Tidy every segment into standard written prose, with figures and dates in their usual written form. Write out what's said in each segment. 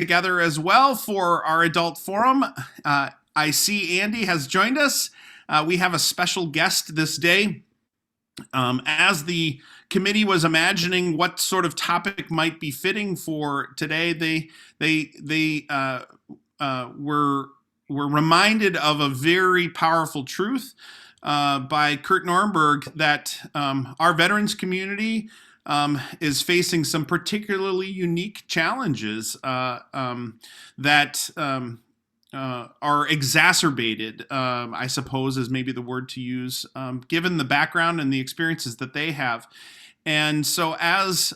together as well for our adult forum. I see Andy has joined us. We have a special guest this day. As the committee was imagining what sort of topic might be fitting for today, they were reminded of a very powerful truth by Kurt Nornberg that our veterans community is facing some particularly unique challenges that are exacerbated, I suppose is maybe the word to use, given the background and the experiences that they have. And so, as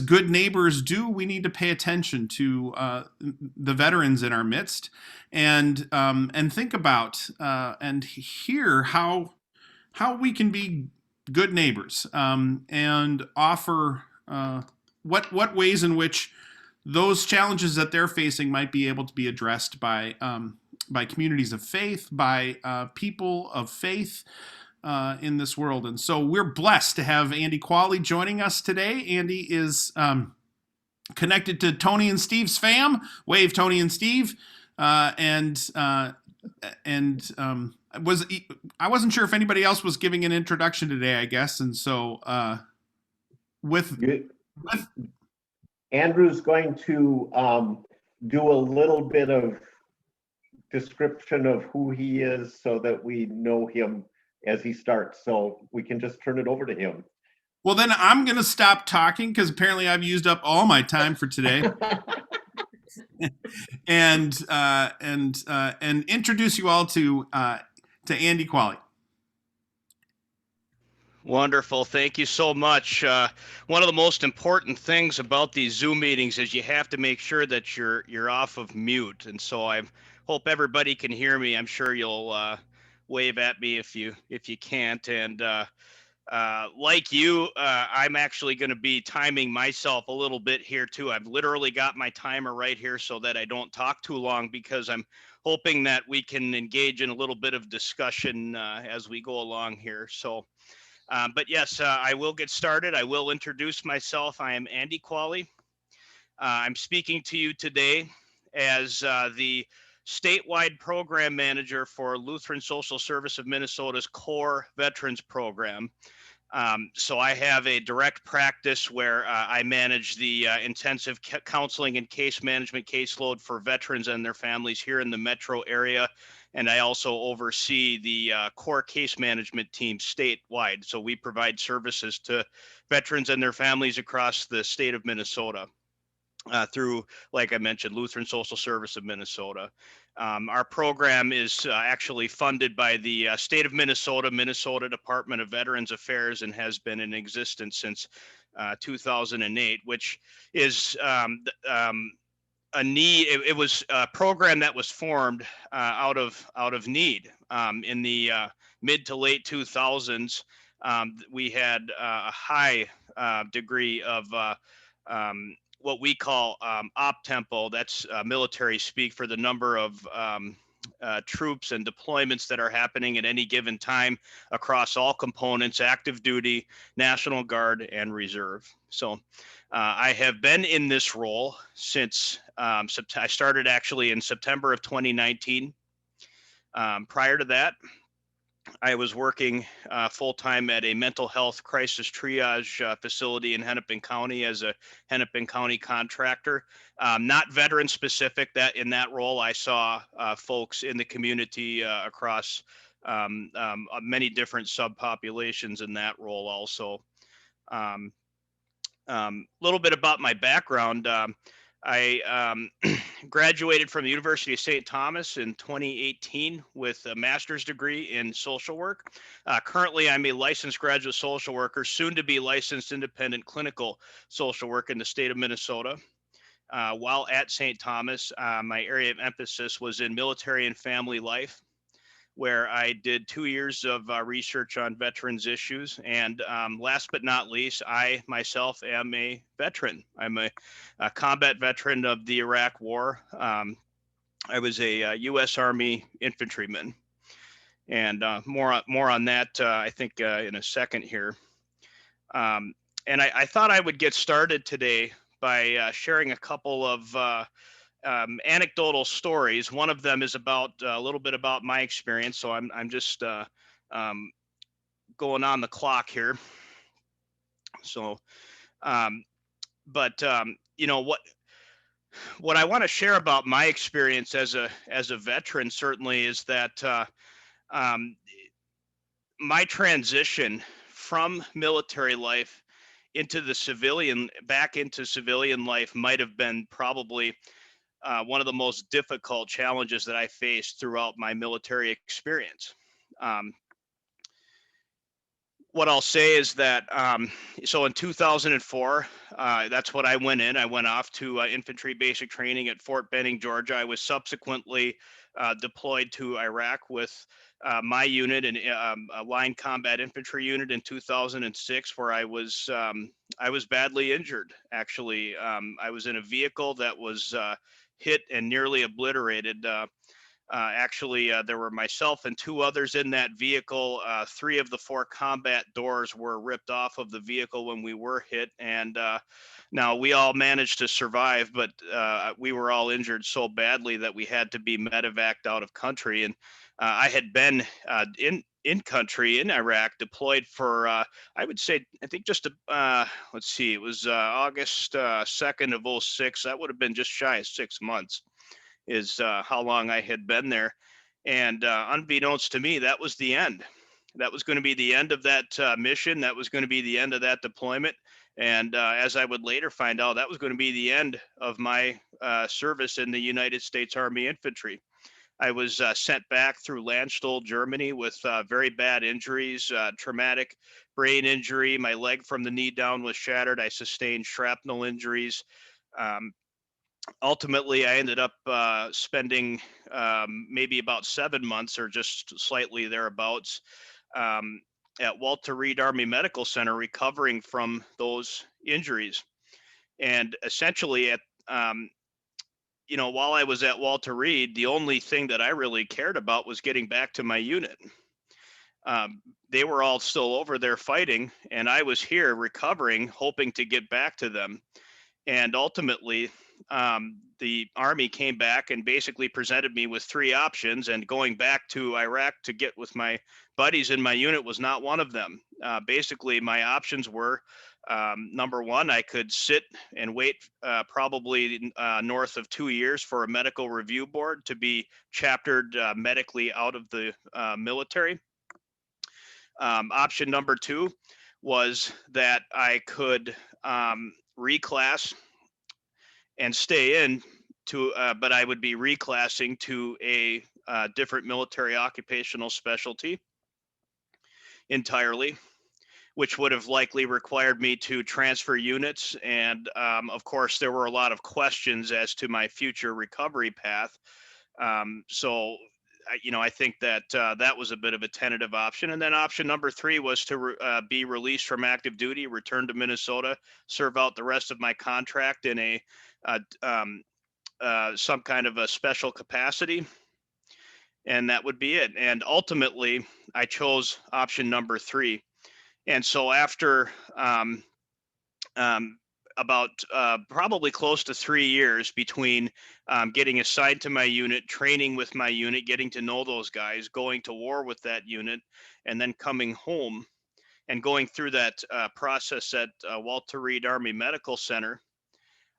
good neighbors do, we need to pay attention to the veterans in our midst, and think about and hear how we can be good neighbors, and offer what ways in which those challenges that they're facing might be able to be addressed by communities of faith, by people of faith in this world. And so we're blessed to have Andy Qualy joining us today. Andy is connected to Tony and Steve's fam. Wave, Tony and Steve. I wasn't sure if anybody else was giving an introduction today, I guess. And so Andrew's going to do a little bit of description of who he is so that we know him as he starts. So we can just turn it over to him. Well, then I'm going to stop talking because apparently I've used up all my time for today. and introduce you all to Andy Qualy. Wonderful. Thank you so much. One of the most important things about these Zoom meetings is you have to make sure that you're off of mute. And so I hope everybody can hear me. I'm sure you'll wave at me if you can't. And like you, I'm actually going to be timing myself a little bit here too. I've literally got my timer right here so that I don't talk too long, because I'm hoping that we can engage in a little bit of discussion as we go along here. So. But yes, I will get started. I will introduce myself. I am Andy Qualy. I'm speaking to you today as the statewide program manager for Lutheran Social Service of Minnesota's core veterans program. So I have a direct practice where I manage the intensive counseling and case management caseload for veterans and their families here in the metro area. And I also oversee the core case management team statewide. So we provide services to veterans and their families across the state of Minnesota through, like I mentioned, Lutheran Social Service of Minnesota. Our program is actually funded by the state of Minnesota Department of Veterans Affairs, and has been in existence since 2008, which is a need. It was a program that was formed out of need in the mid to late 2000s. We had a high degree of what we call op tempo. That's military speak for the number of troops and deployments that are happening at any given time across all components: active duty, National Guard, and Reserve. So I have been in this role since I started actually in September of 2019. Prior to that, I was working full-time at a mental health crisis triage facility in Hennepin County as a Hennepin County contractor. Not veteran specific. That in that role, I saw folks in the community across many different subpopulations in that role also. Little bit about my background. I graduated from the University of St. Thomas in 2018 with a master's degree in social work. Currently, I'm a licensed graduate social worker, soon to be licensed independent clinical social work in the state of Minnesota. While at St. Thomas, my area of emphasis was in military and family life, where I did 2 years of research on veterans issues. And last but not least, I myself am a veteran. I'm a combat veteran of the Iraq War. I was a U.S. Army infantryman. And more on that, I think, in a second here. And I thought I would get started today by sharing a couple of anecdotal stories. One of them is about a little bit about my experience, so I'm just um, going on the clock here. So, um, but you know what I want to share about my experience as a veteran certainly is that um, my transition from military life into the civilian back into civilian life might have been probably one of the most difficult challenges that I faced throughout my military experience. Um, what I'll say is that so in 2004, that's what I went in. I went off to infantry basic training at Fort Benning, Georgia. I was subsequently deployed to Iraq with my unit and a line combat infantry unit in 2006, where I was badly injured. Actually, I was in a vehicle that was hit and nearly obliterated. There were myself and two others in that vehicle. Three of the four combat doors were ripped off of the vehicle when we were hit. And now we all managed to survive, but we were all injured so badly that we had to be medevaced out of country. And I had been in country in Iraq, deployed for, I would say, I think just, let's see, it was August 2nd of 06. That would have been just shy of 6 months is how long I had been there. And unbeknownst to me, that was the end. That was going to be the end of that mission. That was going to be the end of that deployment. And as I would later find out, that was going to be the end of my service in the United States Army Infantry. I was sent back through Landstuhl, Germany with very bad injuries, traumatic brain injury. My leg from the knee down was shattered. I sustained shrapnel injuries. Ultimately, I ended up spending maybe about 7 months or just slightly thereabouts um, at Walter Reed Army Medical Center recovering from those injuries. And essentially, while I was at Walter Reed, the only thing that I really cared about was getting back to my unit. They were all still over there fighting, and I was here recovering, hoping to get back to them. And ultimately, the Army came back and basically presented me with three options, and going back to Iraq to get with my buddies in my unit was not one of them. Basically, my options were number one, I could sit and wait probably north of 2 years for a medical review board to be chaptered medically out of the military. Option number two was that I could reclass and stay in to, but I would be reclassing to a different military occupational specialty entirely, which would have likely required me to transfer units. And of course, there were a lot of questions as to my future recovery path. I think that that was a bit of a tentative option. And then option number three was to be released from active duty, return to Minnesota, serve out the rest of my contract in a some kind of a special capacity. And that would be it. And ultimately, I chose option number three. And so after about probably close to 3 years between getting assigned to my unit, training with my unit, getting to know those guys, going to war with that unit, and then coming home and going through that process at Walter Reed Army Medical Center,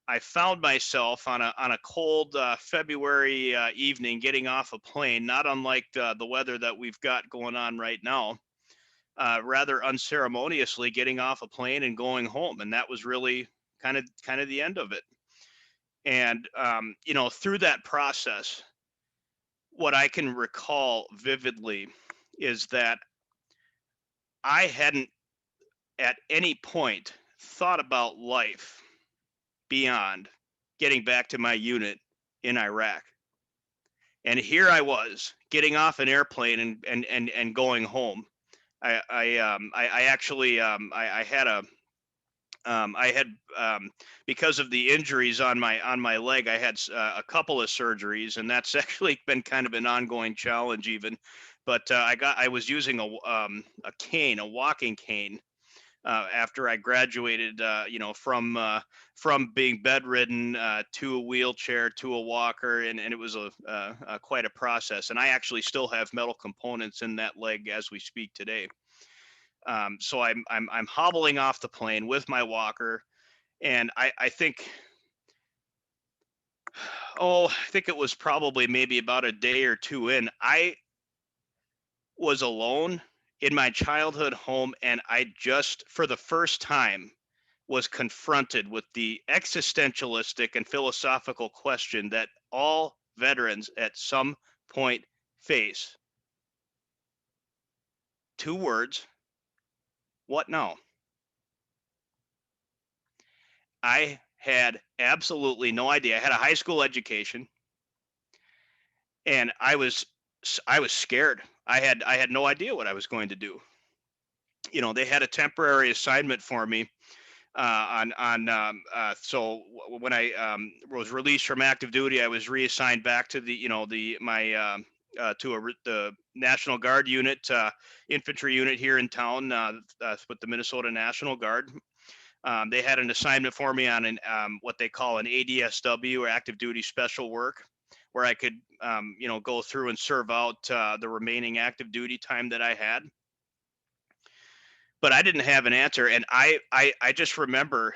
I found myself on a cold February evening getting off a plane, not unlike the weather that we've got going on right now, rather unceremoniously getting off a plane and going home. And that was really kind of the end of it. And through that process, what I can recall vividly is that I hadn't at any point thought about life beyond getting back to my unit in Iraq. And here I was getting off an airplane and going home. I actually because of the injuries on my leg, I had a couple of surgeries, and that's actually been kind of an ongoing challenge even. But I was using a cane, a walking cane, after I graduated, from being bedridden to a wheelchair to a walker, and it was a quite a process. And I actually still have metal components in that leg as we speak today. So I'm hobbling off the plane with my walker, and I think, I think it was probably maybe about a day or two in, I was alone in my childhood home, and I just, for the first time, was confronted with the existentialistic and philosophical question that all veterans at some point face. Two words: what now? I had absolutely no idea. I had a high school education, and I was scared. I had no idea what I was going to do. They had a temporary assignment for me when I was released from active duty. I was reassigned back to the National Guard unit, infantry unit here in town, with the Minnesota National Guard. They had an assignment for me on what they call an ADSW, or active duty special work, where I could go through and serve out the remaining active duty time that I had. But I didn't have an answer, and I just remember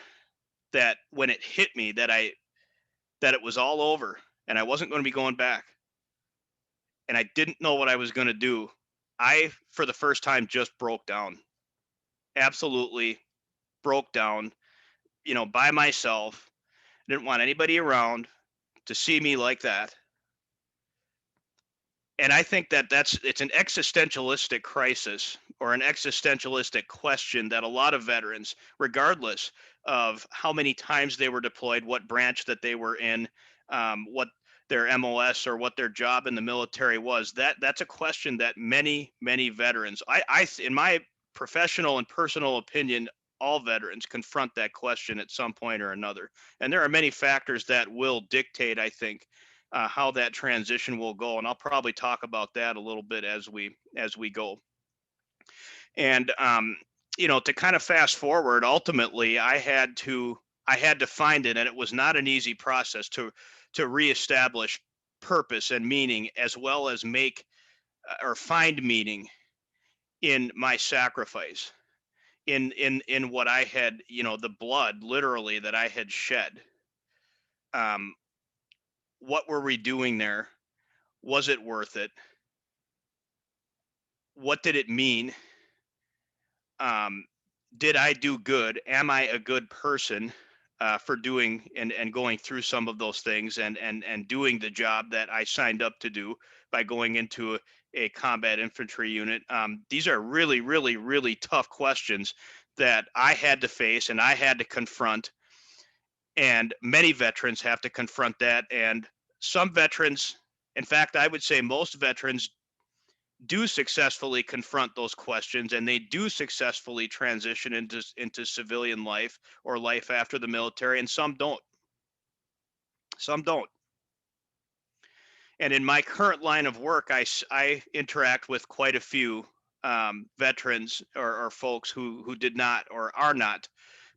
that when it hit me that it was all over and I wasn't going to be going back, and I didn't know what I was going to do, I, for the first time, just broke down. Absolutely broke down, by myself. Didn't want anybody around to see me like that. And I think that it's an existentialistic crisis, or an existentialistic question, that a lot of veterans, regardless of how many times they were deployed, what branch that they were in, what their MOS or what their job in the military was, that's a question that many veterans, in my professional and personal opinion, all veterans confront that question at some point or another. And there are many factors that will dictate, I think, how that transition will go, and I'll probably talk about that a little bit as we go. And to kind of fast forward, ultimately, I had to find it, and it was not an easy process to reestablish purpose and meaning, as well as make or find meaning in my sacrifice, in what I had, the blood literally that I had shed. What were we doing there? Was it worth it? What did it mean? Did I do good? Am I a good person for doing and going through some of those things, and doing the job that I signed up to do by going into a combat infantry unit? These are really, really, really tough questions that I had to face and I had to confront. And many veterans have to confront that. And some veterans, in fact, I would say most veterans, do successfully confront those questions, and they do successfully transition into civilian life or life after the military, and some don't. And in my current line of work, I interact with quite a few veterans, or folks who did not or are not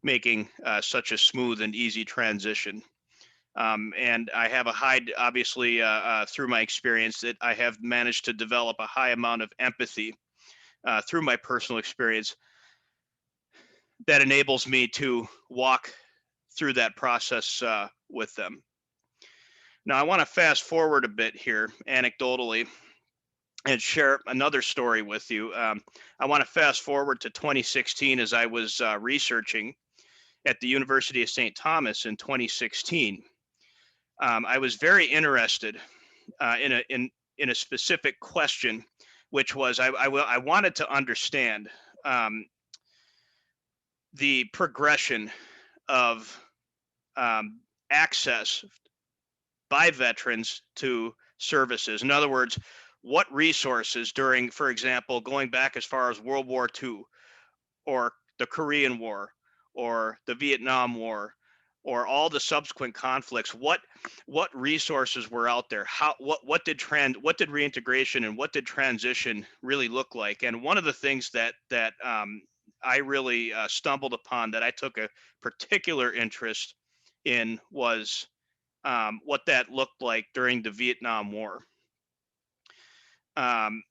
making such a smooth and easy transition. And I have obviously, through my experience, that I have managed to develop a high amount of empathy through my personal experience that enables me to walk through that process with them. Now, I want to fast forward a bit here, anecdotally, and share another story with you. I want to fast forward to 2016, as I was researching at the University of St. Thomas in 2016. I was very interested in a specific question, which was I wanted to understand the progression of access by veterans to services. In other words, what resources during, for example, going back as far as World War II, or the Korean War, or the Vietnam War, or all the subsequent conflicts, what resources were out there? What did reintegration and what did transition really look like? And one of the things that I really stumbled upon, that I took a particular interest in, was what that looked like during the Vietnam War. Um,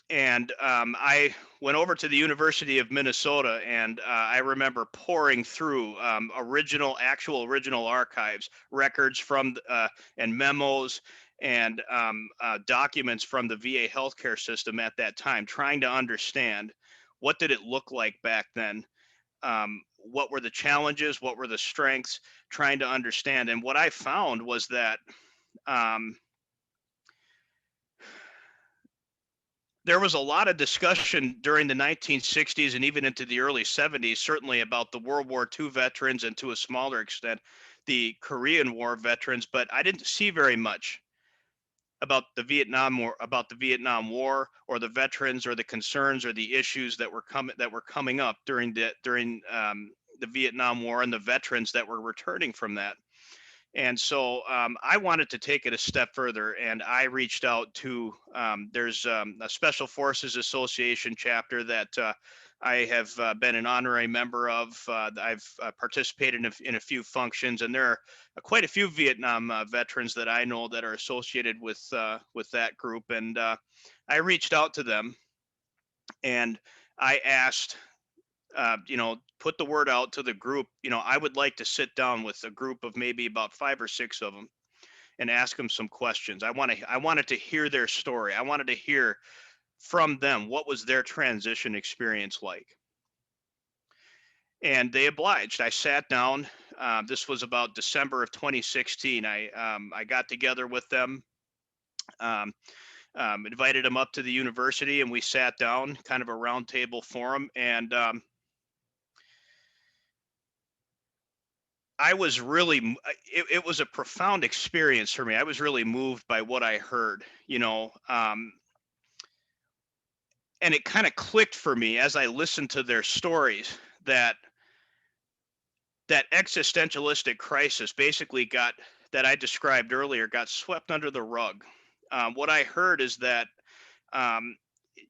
I went over to the University of Minnesota, and I remember pouring through actual original archives, records from and memos and documents from the VA healthcare system at that time, trying to understand what did it look like back then. What were the challenges? What were the strengths? Trying to understand. And what I found was that um, there was a lot of discussion during the 1960s and even into the early 70s, certainly about the World War II veterans, and to a smaller extent, the Korean War veterans. But I didn't see very much about the Vietnam War, or the veterans, or the concerns, or the issues that were coming up during the Vietnam War, and the veterans that were returning from that. And so I wanted to take it a step further, and I reached out to there's a Special Forces Association chapter that I have been an honorary member of. I've participated in a few functions, and there are quite a few Vietnam veterans that I know that are associated with that group. And I reached out to them, and I asked, put the word out to the group. I would like to sit down with a group of maybe about 5 or 6 of them and ask them some questions. I wanted to hear their story. I wanted to hear from them, what was their transition experience like. And they obliged. I sat down. This was about December of 2016. I got together with them, invited them up to the university, and we sat down, kind of a roundtable forum. And I was really, it was a profound experience for me. I was really moved by what I heard, and it kind of clicked for me as I listened to their stories, that existentialistic crisis basically that I described earlier, got swept under the rug. What I heard is that, um,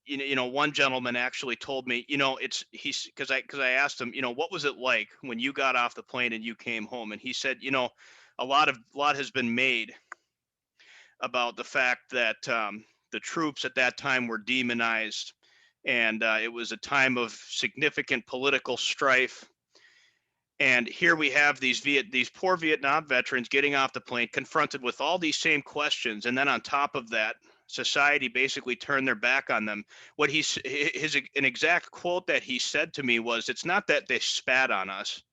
one gentleman actually told me, because I asked him, what was it like when you got off the plane and you came home? And he said, a lot has been made about the fact that the troops at that time were demonized, and it was a time of significant political strife. And here we have these poor Vietnam veterans getting off the plane, confronted with all these same questions, and then on top of that, society basically turned their back on them. An exact quote that he said to me was, "It's not that they spat on us.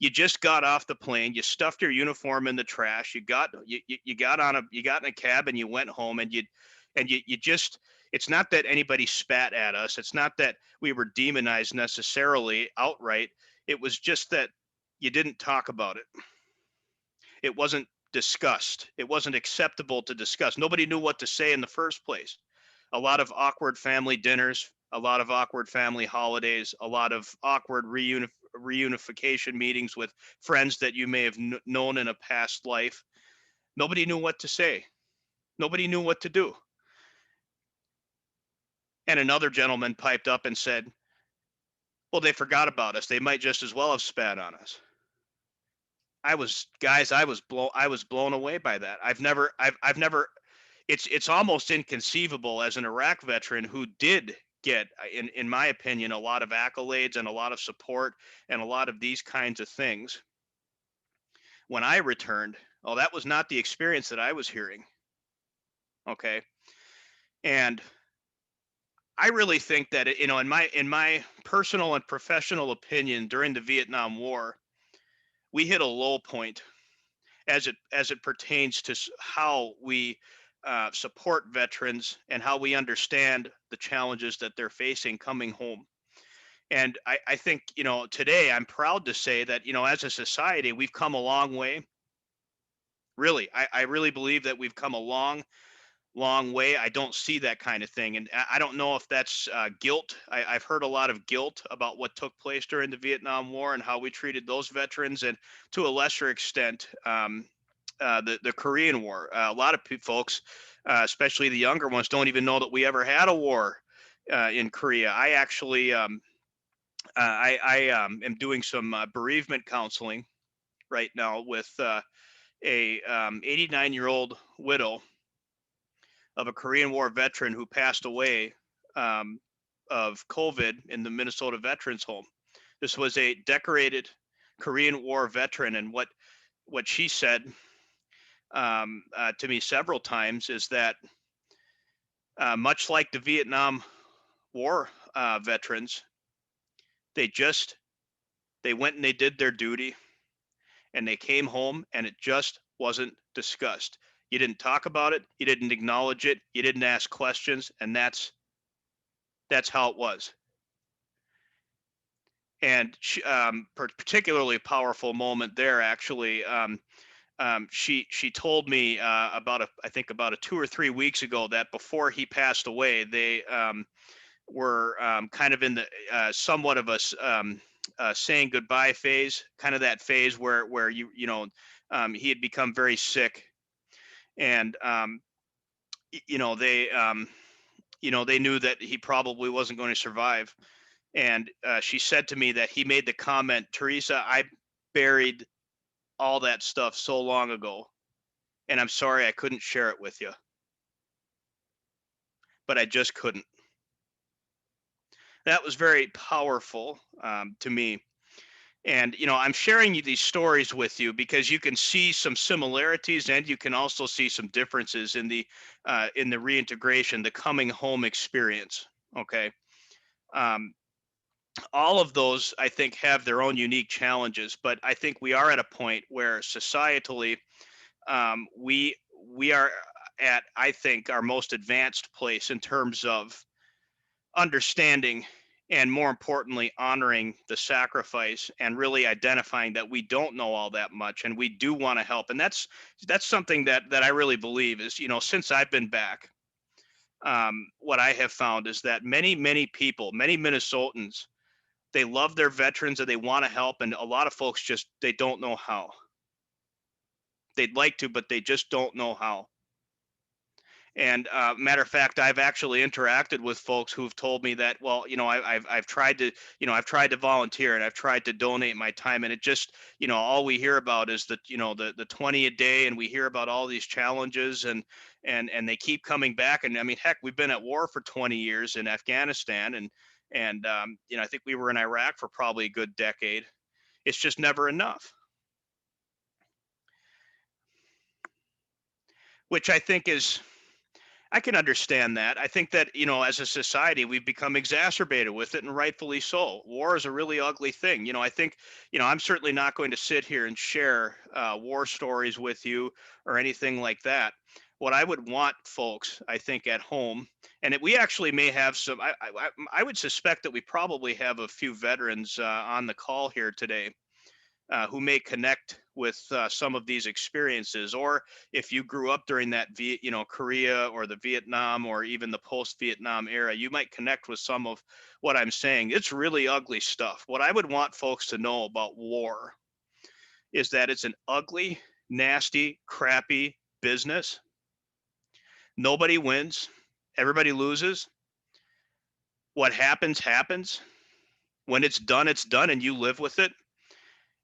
You just got off the plane, you stuffed your uniform in the trash, you got in a cab and you went home, and you just, it's not that anybody spat at us. It's not that we were demonized necessarily outright. It was just that you didn't talk about it. It wasn't discussed. It wasn't acceptable to discuss. Nobody knew what to say in the first place. A lot of awkward family dinners, a lot of awkward family holidays, a lot of awkward reunification meetings with friends that you may have known in a past life. Nobody knew what to say. Nobody knew what to do." And another gentleman piped up and said, "Well, they forgot about us. They might just as well have spat on us." I was blown away by that. I've never, it's almost inconceivable, as an Iraq veteran who did get, in my opinion, a lot of accolades and a lot of support and a lot of these kinds of things. When I returned, oh, that was not the experience that I was hearing. Okay. And I really think that, in my personal and professional opinion, during the Vietnam War, we hit a low point as it pertains to how we support veterans and how we understand the challenges that they're facing coming home. And I think, today I'm proud to say that, as a society, we've come a long way. Really, I really believe that we've come a long way. I don't see that kind of thing. And I don't know if that's guilt. I've heard a lot of guilt about what took place during the Vietnam War and how we treated those veterans, and to a lesser extent, the Korean War. A lot of folks, especially the younger ones, don't even know that we ever had a war in Korea. I actually, am doing some bereavement counseling right now with a 89-year-old widow of a Korean War veteran who passed away of COVID in the Minnesota Veterans Home. This was a decorated Korean War veteran, and what she said to me several times is that much like the Vietnam War veterans, they went and they did their duty, and they came home, and it just wasn't discussed. You didn't talk about it, you didn't acknowledge it, you didn't ask questions, and that's how it was. And she, particularly powerful moment there, actually. She told me I think about 2 or 3 weeks ago that before he passed away, they were kind of in the somewhat of a saying goodbye phase, kind of that phase where he had become very sick, and they knew that he probably wasn't going to survive. And she said to me that he made the comment, "Teresa, I buried all that stuff so long ago, and I'm sorry I couldn't share it with you." But I just couldn't. That was very powerful to me. And I'm sharing these stories with you because you can see some similarities, and you can also see some differences in the reintegration, the coming home experience. Okay. All of those, I think, have their own unique challenges, but I think we are at a point where societally, we are at, I think, our most advanced place in terms of understanding, and more importantly, honoring the sacrifice, and really identifying that we don't know all that much, and we do want to help. And that's something that I really believe is, since I've been back, what I have found is that many people, many Minnesotans, they love their veterans and they want to help, and a lot of folks just, they don't know how. They'd like to, but they just don't know how. And matter of fact, I've actually interacted with folks who've told me that, well, I've tried to volunteer, and I've tried to donate my time, and it just, all we hear about is the 20 a day, and we hear about all these challenges, and they keep coming back. And I mean, heck, we've been at war for 20 years in Afghanistan, and I think we were in Iraq for probably a good decade. It's just never enough. Which I think is, I can understand that. I think that, as a society, we've become exacerbated with it, and rightfully so. War is a really ugly thing. I think, I'm certainly not going to sit here and share war stories with you or anything like that. What I would want folks, I think, at home, and we actually may have some, I would suspect that we probably have a few veterans on the call here today. Who may connect with some of these experiences, or if you grew up during that Korea or the Vietnam or even the post-Vietnam era, you might connect with some of what I'm saying. It's really ugly stuff. What I would want folks to know about war is that it's an ugly, nasty, crappy business. Nobody wins. Everybody loses. What happens, happens. When it's done, and you live with it.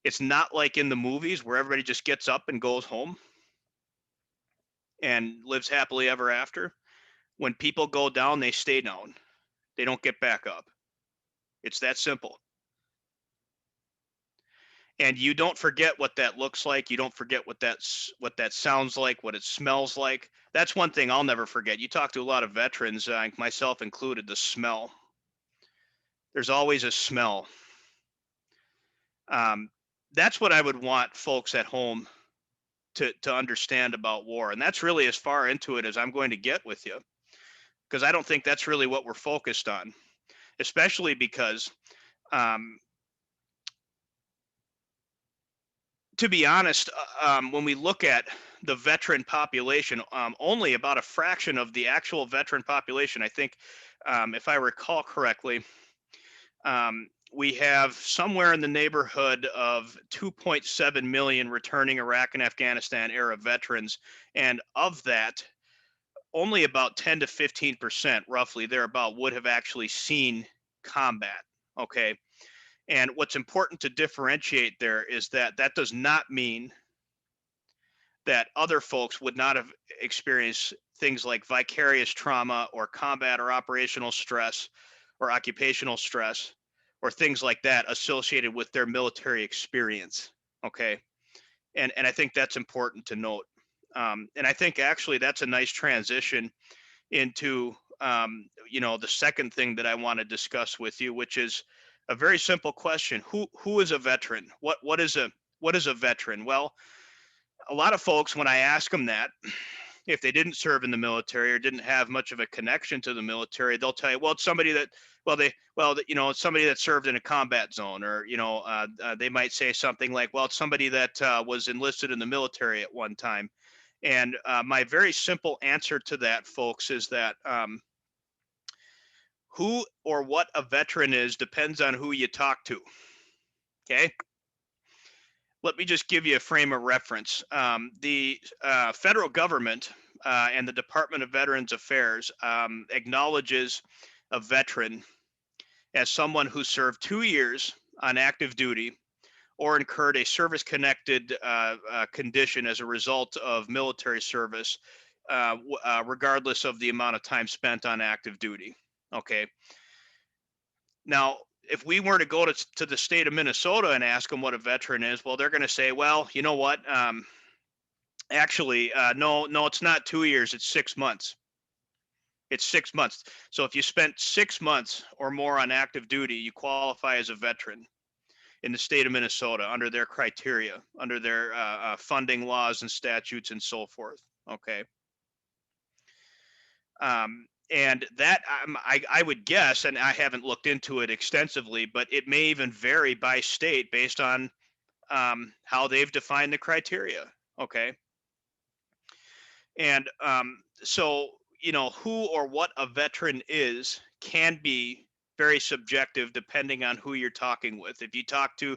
It's not like in the movies where everybody just gets up and goes home and lives happily ever after. When people go down, they stay down. They don't get back up. It's that simple. And you don't forget what that looks like. You don't forget what that sounds like, what it smells like. That's one thing I'll never forget. You talk to a lot of veterans, myself included, the smell. There's always a smell. That's what I would want folks at home to understand about war. And that's really as far into it as I'm going to get with you, because I don't think that's really what we're focused on, especially because, to be honest, when we look at the veteran population, only about a fraction of the actual veteran population, I think, if I recall correctly, we have somewhere in the neighborhood of 2.7 million returning Iraq and Afghanistan era veterans. And of that, only about 10 to 15%, roughly thereabout, would have actually seen combat. Okay. And what's important to differentiate there is that that does not mean that other folks would not have experienced things like vicarious trauma or combat or operational stress or occupational stress or things like that associated with their military experience. Okay. And I think that's important to note. And I think actually that's a nice transition into the second thing that I want to discuss with you, which is a very simple question. Who is a veteran? What is a veteran? Well, a lot of folks, when I ask them that, if they didn't serve in the military or didn't have much of a connection to the military, they'll tell you, well, it's somebody that, it's somebody that served in a combat zone, or they might say something like, well, it's somebody that was enlisted in the military at one time. And my very simple answer to that, folks, is that who or what a veteran is depends on who you talk to. Okay. Let me just give you a frame of reference. The federal government and the Department of Veterans Affairs acknowledges a veteran as someone who served 2 years on active duty or incurred a service-connected condition as a result of military service, regardless of the amount of time spent on active duty. Okay. Now, if we were to go to the state of Minnesota and ask them what a veteran is, well, they're going to say, well, you know what? Actually, no, it's not 2 years. It's 6 months. It's 6 months. So if you spent 6 months or more on active duty, you qualify as a veteran in the state of Minnesota under their criteria, under their funding laws and statutes and so forth. Okay. And that I would guess, and I haven't looked into it extensively, but it may even vary by state based on how they've defined the criteria. Okay. And so, who or what a veteran is can be very subjective depending on who you're talking with. If you talk to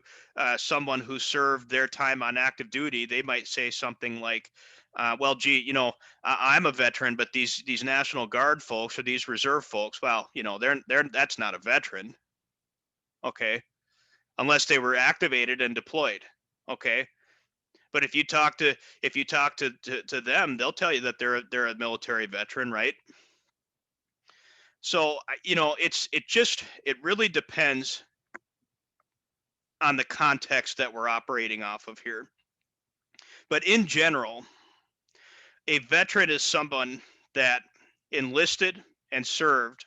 someone who served their time on active duty, they might say something like, well, gee, I'm a veteran, but these National Guard folks or these reserve folks, well, they're that's not a veteran. Okay. Unless they were activated and deployed. Okay. But if you talk to them, they'll tell you that they're a military veteran, right? So it really depends on the context that we're operating off of here. But in general, a veteran is someone that enlisted and served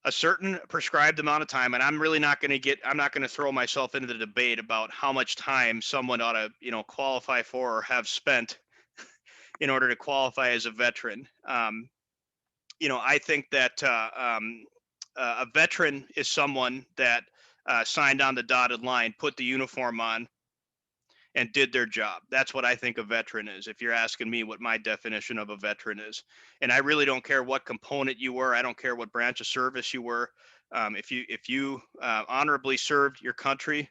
a certain prescribed amount of time, and I'm not going to throw myself into the debate about how much time someone ought to, qualify for or have spent in order to qualify as a veteran. I think that a veteran is someone that signed on the dotted line, put the uniform on, and did their job. That's what I think a veteran is, if you're asking me what my definition of a veteran is. And I really don't care what component you were. I don't care what branch of service you were. If you honorably served your country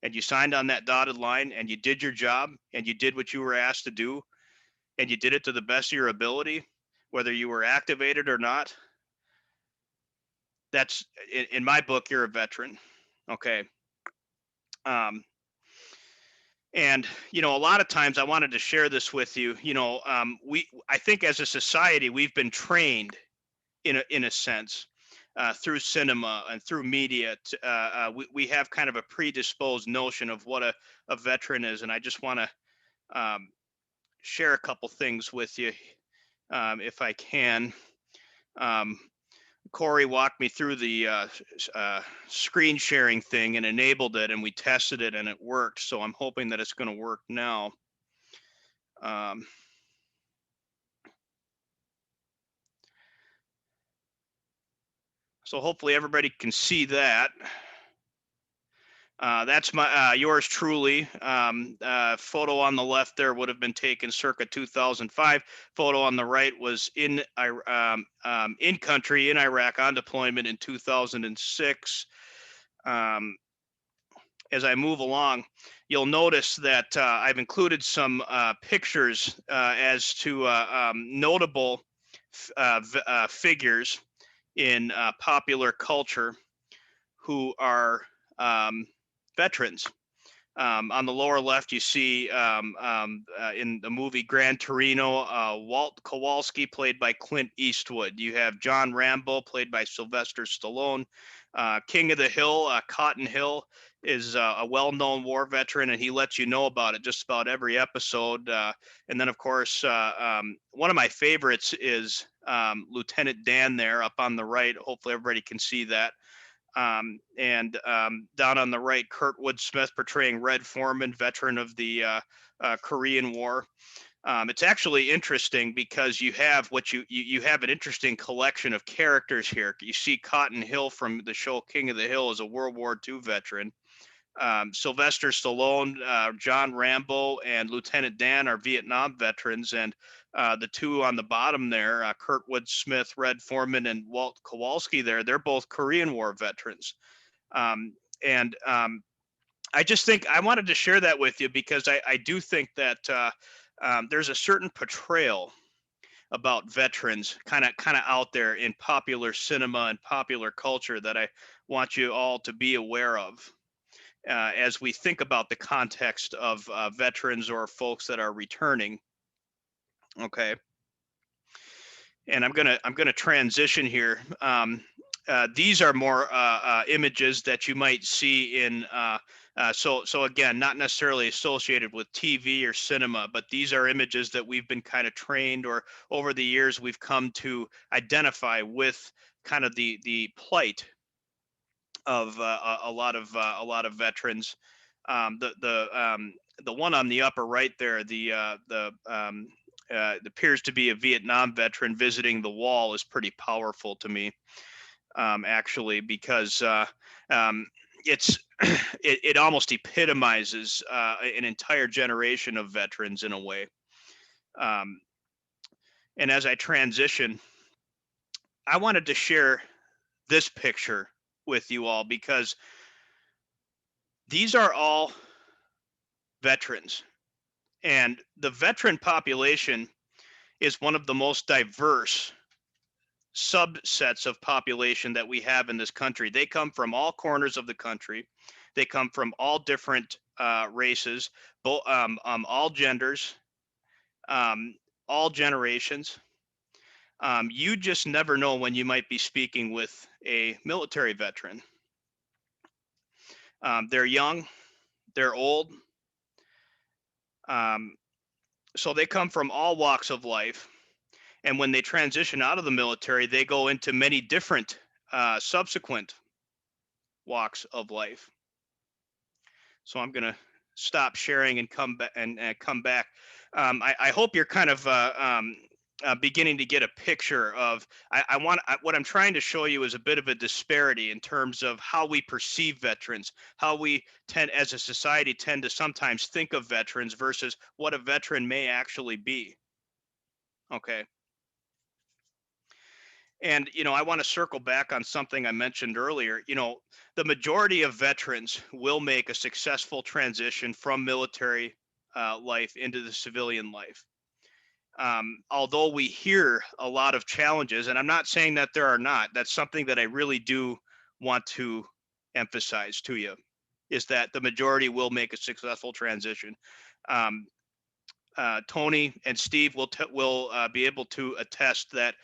and you signed on that dotted line and you did your job and you did what you were asked to do and you did it to the best of your ability, whether you were activated or not, that's, in my book, you're a veteran. Okay. And a lot of times I wanted to share this with you. I think as a society we've been trained in a sense through cinema and through media. We have kind of a predisposed notion of what a veteran is, and I just want to share a couple things with you, if I can. Corey walked me through the screen sharing thing and enabled it, and we tested it and it worked. So I'm hoping that it's going to work now. So hopefully everybody can see that. That's yours truly. Photo on the left there would have been taken circa 2005. Photo on the right was in country in Iraq on deployment in 2006. As I move along, you'll notice that I've included some pictures as to notable figures in popular culture who are veterans. On the lower left, you see in the movie Gran Torino, Walt Kowalski, played by Clint Eastwood. You have John Rambo, played by Sylvester Stallone. King of the Hill, Cotton Hill, is a well-known war veteran, and he lets you know about it just about every episode. And then, of course, one of my favorites is Lieutenant Dan there up on the right. Hopefully everybody can see that. And down on the right, Kurtwood Smith portraying Red Foreman, veteran of the Korean War. It's actually interesting because you have you have an interesting collection of characters here. You see Cotton Hill from the show King of the Hill as a World War II veteran. Sylvester Stallone, John Rambo, and Lieutenant Dan are Vietnam veterans, and the two on the bottom there, Kurtwood Smith, Red Foreman, and Walt Kowalski they're both Korean War veterans. And I just think I wanted to share that with you because I do think that there's a certain portrayal about veterans kind of out there in popular cinema and popular culture that I want you all to be aware of. As we think about the context of veterans or folks that are returning. Okay. And I'm gonna transition here. These are more images that you might see in. So again, not necessarily associated with TV or cinema, but these are images that we've been kind of trained, or over the years we've come to identify with kind of the plight of a lot of veterans. The one on the upper right there, appears to be a Vietnam veteran visiting the wall, is pretty powerful to me, actually, because it's it almost epitomizes an entire generation of veterans in a way. And as I transition, I wanted to share this picture with you all because these are all veterans, and the veteran population is one of the most diverse subsets of population that we have in this country. They come from all corners of the country. They come from all different races, all genders, all generations. You just never know when you might be speaking with a military veteran. They're young, they're old. So they come from all walks of life. And when they transition out of the military, they go into many different subsequent walks of life. So I'm going to stop sharing and come back come back. I hope you're kind of beginning to get a picture of. What I'm trying to show you is a bit of a disparity in terms of how we perceive veterans, how we tend, as a society, tend to sometimes think of veterans versus what a veteran may actually be. Okay. And, I want to circle back on something I mentioned earlier. The majority of veterans will make a successful transition from military life into the civilian life. Although we hear a lot of challenges, and I'm not saying that there are not, that's something that I really do want to emphasize to you, is that the majority will make a successful transition. Tony and Steve will be able to attest that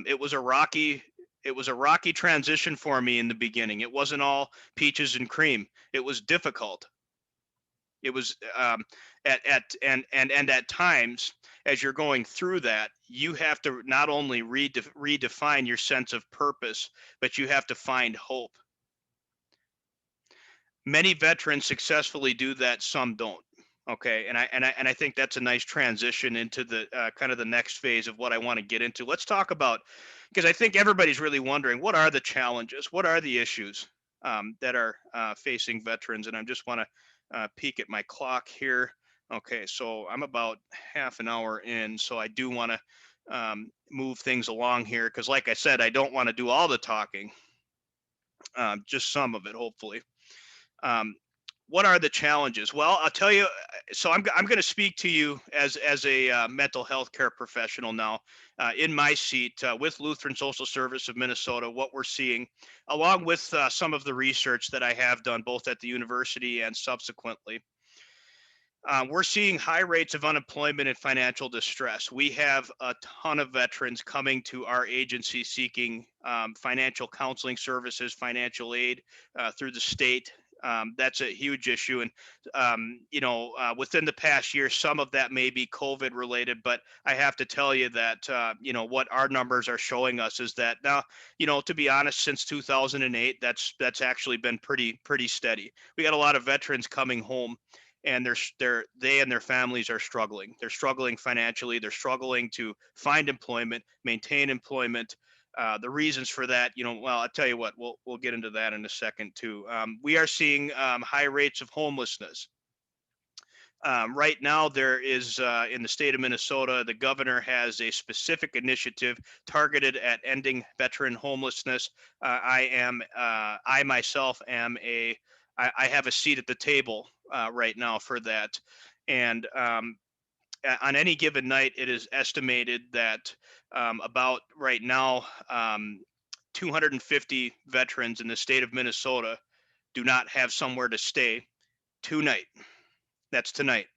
it was a rocky transition for me in the beginning. It wasn't all peaches and cream. It was difficult. It was at times, as you're going through that, you have to not only redefine your sense of purpose, but you have to find hope. Many veterans successfully do that, some don't. Okay, and I think that's a nice transition into the kind of the next phase of what I want to get into. Let's talk about, because I think everybody's really wondering, what are the challenges? What are the issues that are facing veterans? And I just want to peek at my clock here. Okay, so I'm about half an hour in, so I do want to move things along here, because like I said, I don't want to do all the talking, just some of it, hopefully. what are the challenges? Well, I'll tell you. So I'm going to speak to you as a mental health care professional now, in my seat with Lutheran Social Service of Minnesota. What we're seeing, along with some of the research that I have done both at the university and subsequently. We're seeing high rates of unemployment and financial distress. We have a ton of veterans coming to our agency seeking financial counseling services, financial aid through the state. That's a huge issue. And, within the past year, some of that may be COVID related, but I have to tell you that, what our numbers are showing us is that now, to be honest, since 2008, that's actually been pretty steady. We got a lot of veterans coming home, and they and their families are struggling. They're struggling financially. They're struggling to find employment, maintain employment. The reasons for that, well, I'll tell you what, we'll get into that in a second too. We are seeing high rates of homelessness. Right now, there is in the state of Minnesota, the governor has a specific initiative targeted at ending veteran homelessness. I myself am I have a seat at the table right now for that. And on any given night, it is estimated that about right now, 250 veterans in the state of Minnesota do not have somewhere to stay tonight. That's tonight.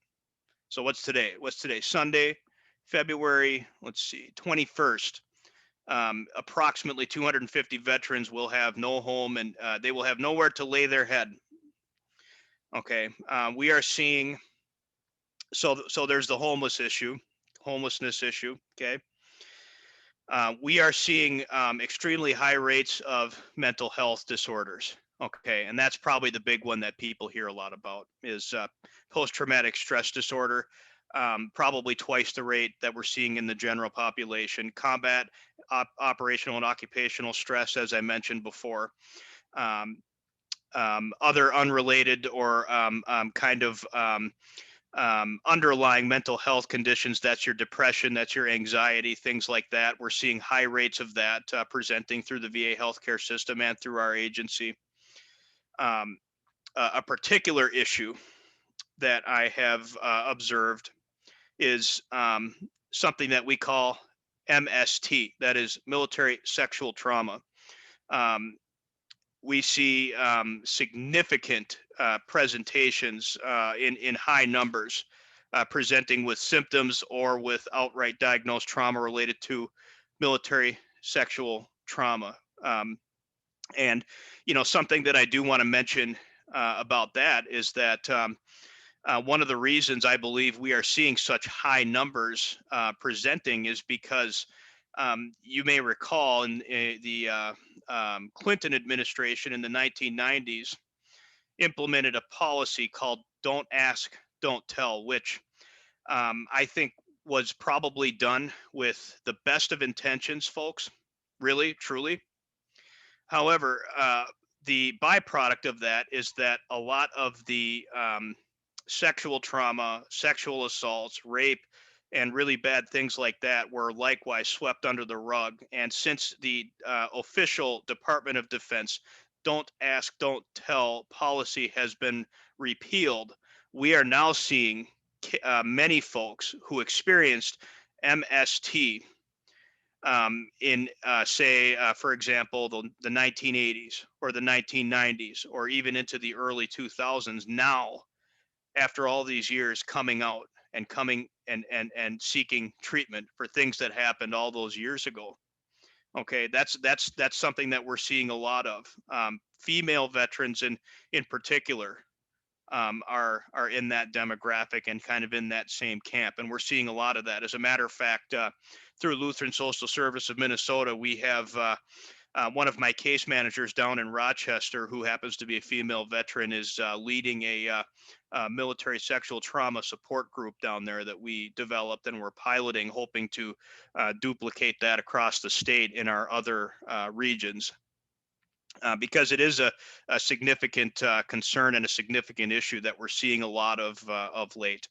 So what's today? What's today? Sunday, February, let's see, 21st. Approximately 250 veterans will have no home, and they will have nowhere to lay their head. Okay, we are seeing, so there's the homelessness issue, okay? We are seeing extremely high rates of mental health disorders, okay? And that's probably the big one that people hear a lot about is post-traumatic stress disorder, probably twice the rate that we're seeing in the general population. Combat, operational and occupational stress, as I mentioned before. Other unrelated or underlying mental health conditions, that's your depression, that's your anxiety, things like that. We're seeing high rates of that presenting through the VA healthcare system and through our agency. A particular issue that I have observed is something that we call MST, that is military sexual trauma. We see significant presentations in high numbers presenting with symptoms or with outright diagnosed trauma related to military sexual trauma. And, something that I do want to mention about that is that one of the reasons I believe we are seeing such high numbers presenting is because you may recall in the Clinton administration in the 1990s implemented a policy called "Don't Ask, Don't Tell," which I think was probably done with the best of intentions, folks, really, truly. However, the byproduct of that is that a lot of the sexual trauma, sexual assaults, rape, and really bad things like that were likewise swept under the rug. And since the official Department of Defense "Don't Ask, Don't Tell" policy has been repealed, we are now seeing many folks who experienced MST in, say, for example, the 1980s or the 1990s, or even into the early 2000s, now, after all these years, coming out and and seeking treatment for things that happened all those years ago. Okay, that's something that we're seeing a lot of. Female veterans in particular are in that demographic and kind of in that same camp, and we're seeing a lot of that. As a matter of fact, through Lutheran Social Service of Minnesota, we have one of my case managers down in Rochester, who happens to be a female veteran, is leading a military sexual trauma support group down there that we developed and we're piloting, hoping to duplicate that across the state in our other regions. Because it is a significant concern and a significant issue that we're seeing a lot of late.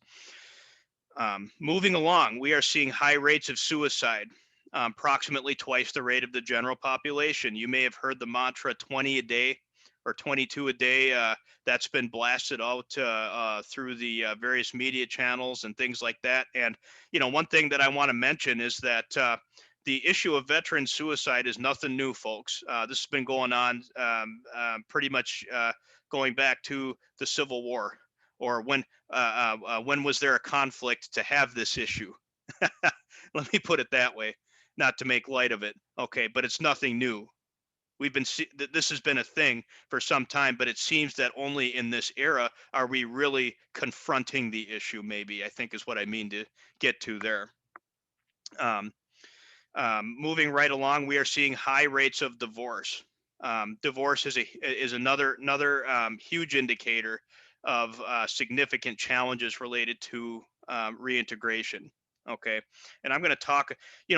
Moving along, we are seeing high rates of suicide, approximately twice the rate of the general population. You may have heard the mantra 20 a day or 22 a day. That's been blasted out through the various media channels and things like that. And, one thing that I want to mention is that the issue of veteran suicide is nothing new, folks. This has been going on pretty much going back to the Civil War, or when was there a conflict to have this issue? Let me put it that way, not to make light of it. Okay, but it's nothing new. This has been a thing for some time, but it seems that only in this era are we really confronting the issue, maybe, I think is what I mean to get to there. Moving right along, we are seeing high rates of divorce. Divorce is another huge indicator of significant challenges related to reintegration. Okay, and I'm going to talk.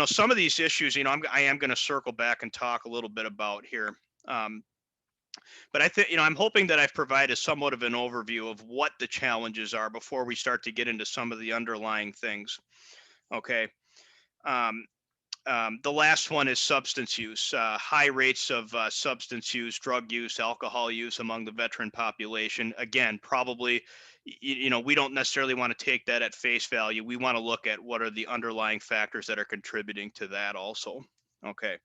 Some of these issues. I am going to circle back and talk a little bit about here. But I think I'm hoping that I've provided somewhat of an overview of what the challenges are before we start to get into some of the underlying things. Okay. The last one is substance use. High rates of substance use, drug use, alcohol use among the veteran population. Again, probably, we don't necessarily want to take that at face value. We want to look at what are the underlying factors that are contributing to that also. Okay.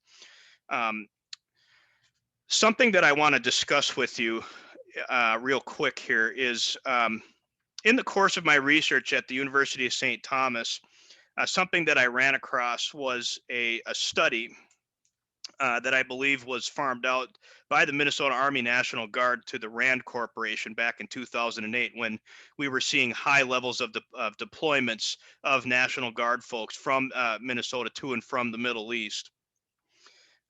Something that I want to discuss with you real quick here is in the course of my research at the University of St. Thomas, something that I ran across was a study that I believe was farmed out by the Minnesota Army National Guard to the Rand Corporation back in 2008, when we were seeing high levels of deployments of National Guard folks from Minnesota to and from the Middle East.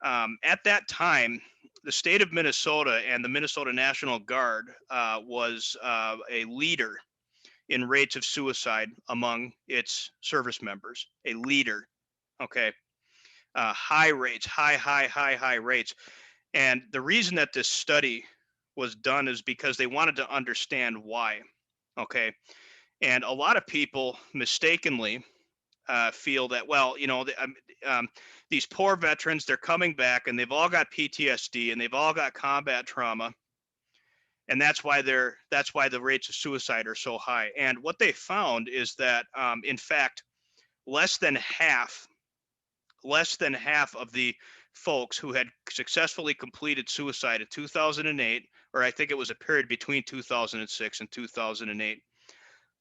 At that time, the state of Minnesota and the Minnesota National Guard was a leader in rates of suicide among its service members, a leader. Okay. High rates, high rates. And the reason that this study was done is because they wanted to understand why. Okay. And a lot of people mistakenly feel that, well, these poor veterans, they're coming back and they've all got PTSD and they've all got combat trauma. And that's why the rates of suicide are so high. And what they found is that, in fact, less than half of the folks who had successfully completed suicide in 2008, or I think it was a period between 2006 and 2008,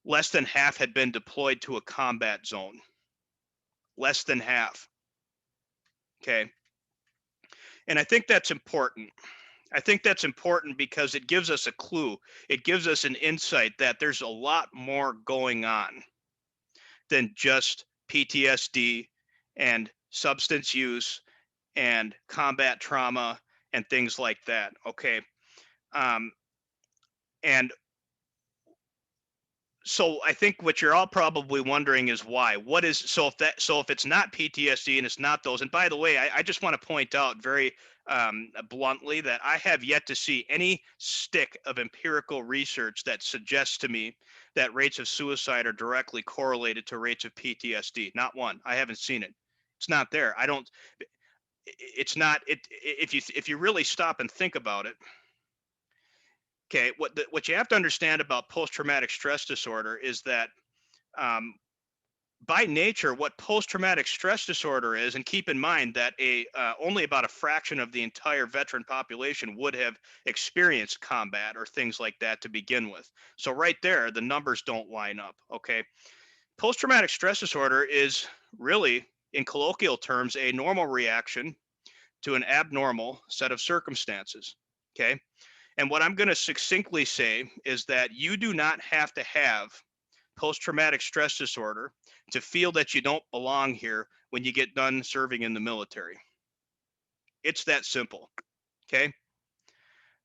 less than half had been deployed to a combat zone. Less than half. Okay. And I think that's important. I think that's important because it gives us a clue. It gives us an insight that there's a lot more going on than just PTSD and substance use and combat trauma and things like that. Okay. And so I think what you're all probably wondering is why. So if it's not PTSD and it's not those, and by the way, I just want to point out very bluntly that I have yet to see any stick of empirical research that suggests to me that rates of suicide are directly correlated to rates of PTSD. Not one. I haven't seen it. It's not there. It's not. If you really stop and think about it. Okay, what you have to understand about post-traumatic stress disorder is that by nature, what post-traumatic stress disorder is, and keep in mind that only about a fraction of the entire veteran population would have experienced combat or things like that to begin with. So right there, the numbers don't line up, okay? Post-traumatic stress disorder is really, in colloquial terms, a normal reaction to an abnormal set of circumstances, okay? And what I'm going to succinctly say is that you do not have to have post-traumatic stress disorder to feel that you don't belong here when you get done serving in the military. It's that simple. Okay.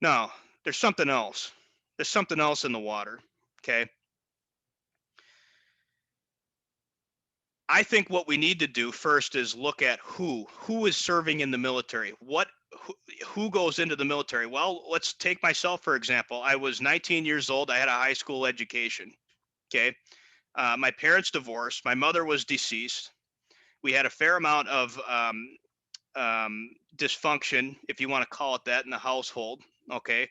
Now, there's something else. There's something else in the water. Okay. I think what we need to do first is look at who is serving in the military. Who goes into the military? Well, let's take myself, for example. I was 19 years old. I had a high school education. Okay. My parents divorced. My mother was deceased. We had a fair amount of dysfunction, if you want to call it that, in the household. Okay.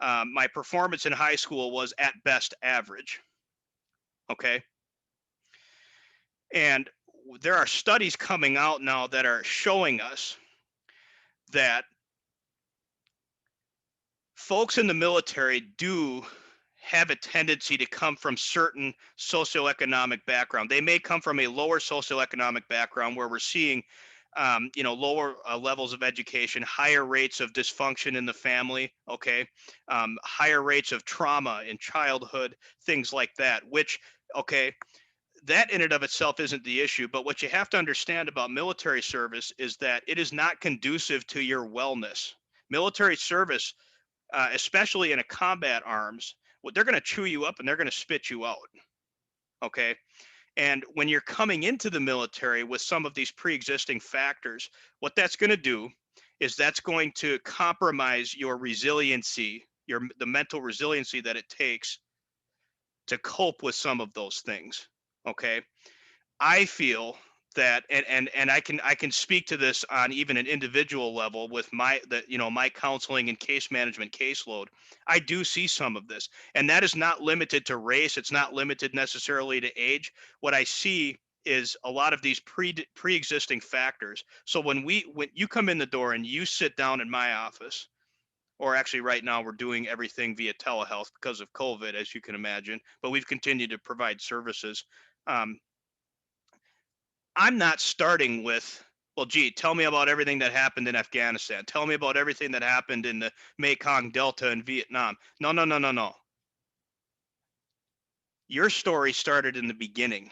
My performance in high school was at best average. Okay. And there are studies coming out now that are showing us that folks in the military do have a tendency to come from certain socioeconomic background. They may come from a lower socioeconomic background where we're seeing, lower levels of education, higher rates of dysfunction in the family, okay, higher rates of trauma in childhood, things like that. Which, okay, that in and of itself isn't the issue, but what you have to understand about military service is that it is not conducive to your wellness. Military service, especially in a combat arms, they're going to chew you up and they're going to spit you out. Okay. And when you're coming into the military with some of these pre-existing factors, what that's going to do is that's going to compromise your resiliency, the mental resiliency that it takes to cope with some of those things. Okay. I feel that, and I can speak to this on even an individual level with my counseling and case management caseload. I do see some of this, and that is not limited to race. It's not limited necessarily to age. What I see is a lot of these pre-existing factors. So when you come in the door and you sit down in my office, or actually right now we're doing everything via telehealth because of COVID, as you can imagine, but we've continued to provide services. Um, I'm not starting with, well, gee, tell me about everything that happened in Afghanistan. Tell me about everything that happened in the Mekong Delta in Vietnam. No, no, no, no, no. Your story started in the beginning.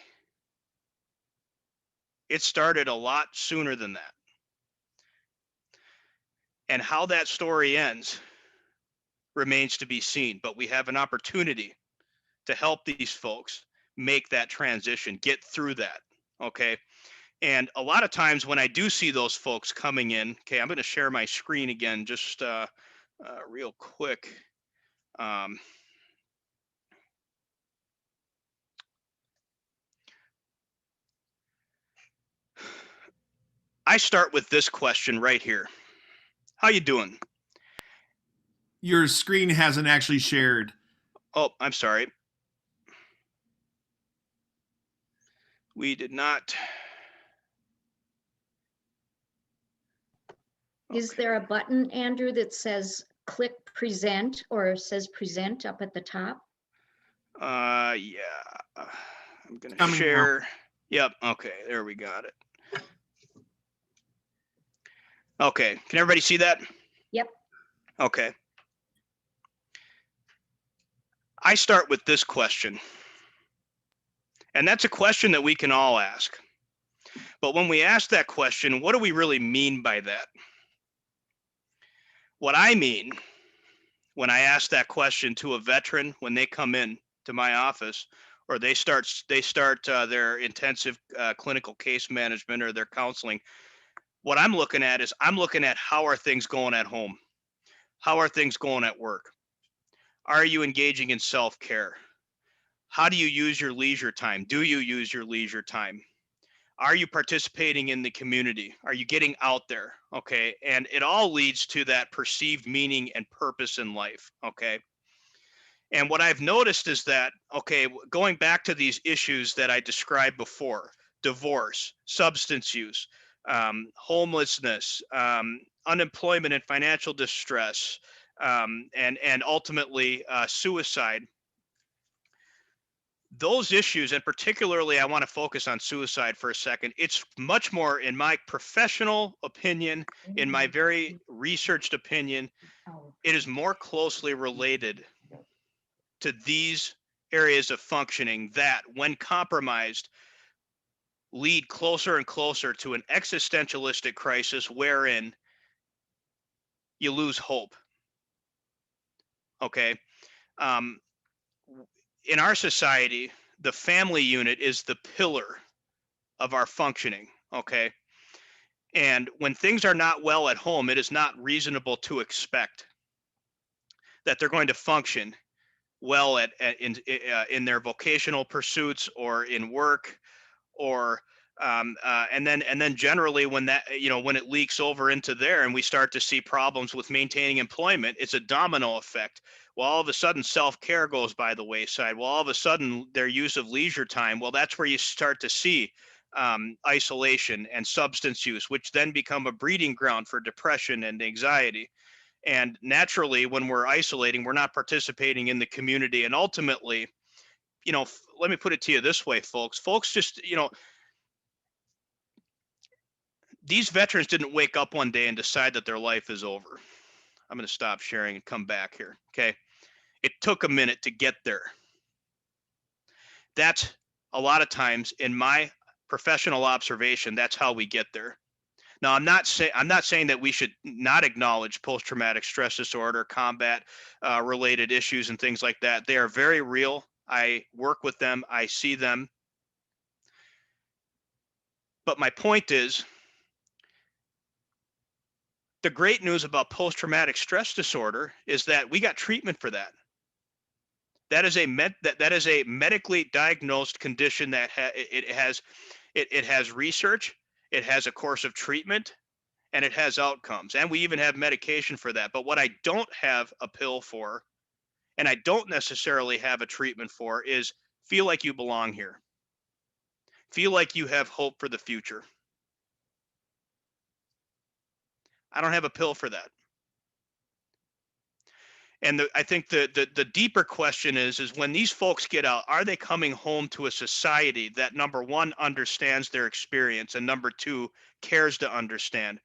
It started a lot sooner than that. And how that story ends remains to be seen. But we have an opportunity to help these folks make that transition, get through that. Okay. And a lot of times when I do see those folks coming in, okay, I'm going to share my screen again, just real quick. I start with this question right here. How you doing? Your screen hasn't actually shared. Oh, I'm sorry. We did not. Is there a button, Andrew, that says click present or says present up at the top? Yeah. I'm going to Coming now. share. Yep. Okay. There we got it. Okay. Can everybody see that? Yep. Okay. I start with this question. And that's a question that we can all ask. But when we ask that question, what do we really mean by that? What I mean when I ask that question to a veteran when they come in to my office, or they start their intensive clinical case management or their counseling, what I'm looking at is I'm looking at how are things going at home? How are things going at work? Are you engaging in self-care? How do you use your leisure time? Do you use your leisure time? Are you participating in the community? Are you getting out there? Okay. And it all leads to that perceived meaning and purpose in life. Okay. And what I've noticed is that, okay, going back to these issues that I described before, divorce, substance use, homelessness, unemployment and financial distress, and ultimately suicide. Those issues, and particularly I want to focus on suicide for a second. It's much more, in my professional opinion, in my very researched opinion, it is more closely related to these areas of functioning that, when compromised, lead closer and closer to an existentialistic crisis wherein you lose hope. Okay. Um, in our society, the family unit is the pillar of our functioning. Okay. And when things are not well at home, it is not reasonable to expect that they're going to function well in their vocational pursuits or in work or And then generally when that, when it leaks over into there and we start to see problems with maintaining employment, it's a domino effect. Well, all of a sudden self-care goes by the wayside. Well, all of a sudden their use of leisure time, well, that's where you start to see isolation and substance use, which then become a breeding ground for depression and anxiety. And naturally, when we're isolating, we're not participating in the community. And ultimately, let me put it to you this way, folks. Folks just, these veterans didn't wake up one day and decide that their life is over. I'm going to stop sharing and come back here. Okay. It took a minute to get there. That's a lot of times in my professional observation, that's how we get there. Now, I'm not saying that we should not acknowledge post-traumatic stress disorder, combat related issues and things like that. They are very real. I work with them. I see them. But my point is, the great news about post-traumatic stress disorder is that we got treatment for that. That is a medically diagnosed condition that it has research, it has a course of treatment, and it has outcomes. And we even have medication for that. But what I don't have a pill for, and I don't necessarily have a treatment for, is feel like you belong here. Feel like you have hope for the future. I don't have a pill for that. And I think the deeper question is when these folks get out, are they coming home to a society that, number one, understands their experience, and number two, cares to understand?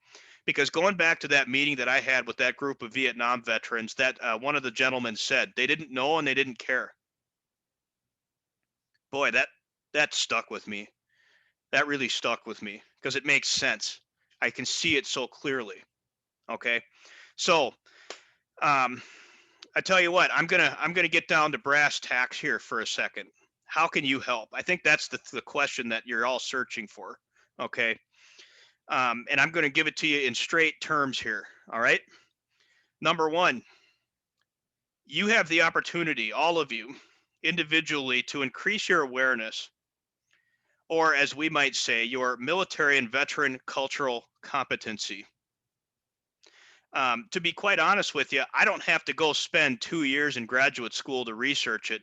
Because going back to that meeting that I had with that group of Vietnam veterans, that one of the gentlemen said they didn't know and they didn't care. Boy, that stuck with me. That really stuck with me because it makes sense. I can see it so clearly. Okay, so I tell you what, I'm gonna get down to brass tacks here for a second. How can you help? I think that's the question that you're all searching for. Okay, and I'm going to give it to you in straight terms here. All right. Number one, you have the opportunity, all of you, individually, to increase your awareness, or as we might say, your military and veteran cultural competency. To be quite honest with you, I don't have to go spend 2 years in graduate school to research it.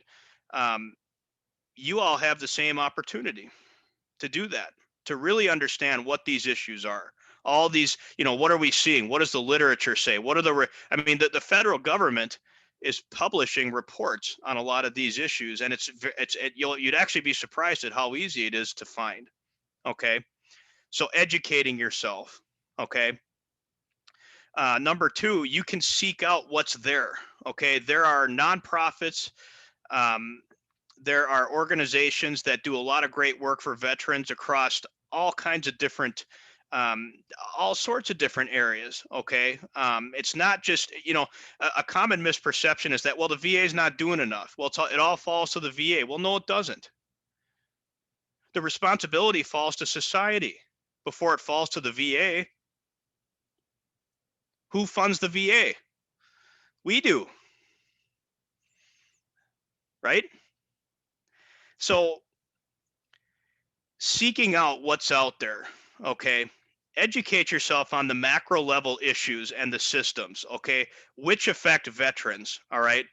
You all have the same opportunity to do that, to really understand what these issues are. All these, what are we seeing? What does the literature say? What are the federal government is publishing reports on a lot of these issues, and you'd actually be surprised at how easy it is to find. Okay, so educating yourself. Okay. Number two, you can seek out what's there. Okay, there are nonprofits. There are organizations that do a lot of great work for veterans across all kinds of different, all sorts of different areas. Okay, it's not just a common misperception is that, well, the VA is not doing enough. Well, it all falls to the VA. Well, no, it doesn't. The responsibility falls to society before it falls to the VA. Who funds the VA? We do, right? So seeking out what's out there, okay? Educate yourself on the macro level issues and the systems, okay? Which affect veterans, all right?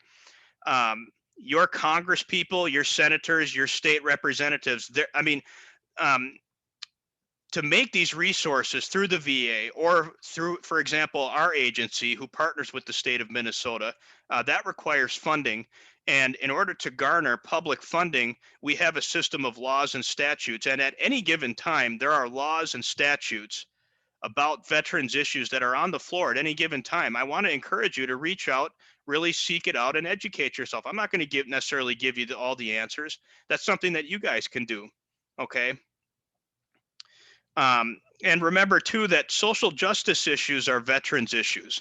Your Congress people, your senators, your state representatives, to make these resources through the VA or through, for example, our agency who partners with the state of Minnesota, that requires funding. And in order to garner public funding, we have a system of laws and statutes. And at any given time, there are laws and statutes about veterans issues that are on the floor at any given time. I want to encourage you to reach out, really seek it out and educate yourself. I'm not going to necessarily give you all the answers. That's something that you guys can do. Okay. And remember too, that social justice issues are veterans issues.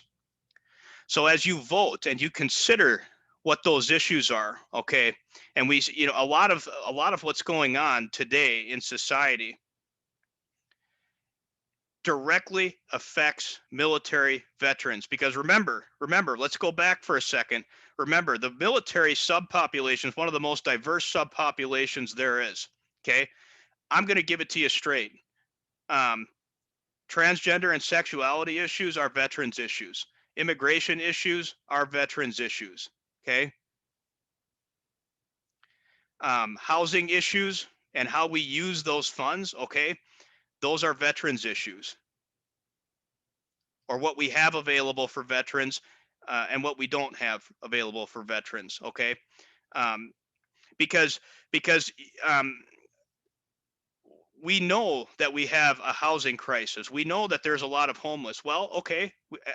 So as you vote and you consider what those issues are, okay, and a lot of what's going on today in society directly affects military veterans. Because remember, let's go back for a second. Remember, the military subpopulation is one of the most diverse subpopulations there is. Okay. I'm going to give it to you straight. Transgender and sexuality issues are veterans issues. Immigration issues are veterans issues. Okay. Housing issues and how we use those funds. Okay. Those are veterans issues, or what we have available for veterans and what we don't have available for veterans. Okay. Um, because we know that we have a housing crisis. We know that there's a lot of homeless. Well, okay,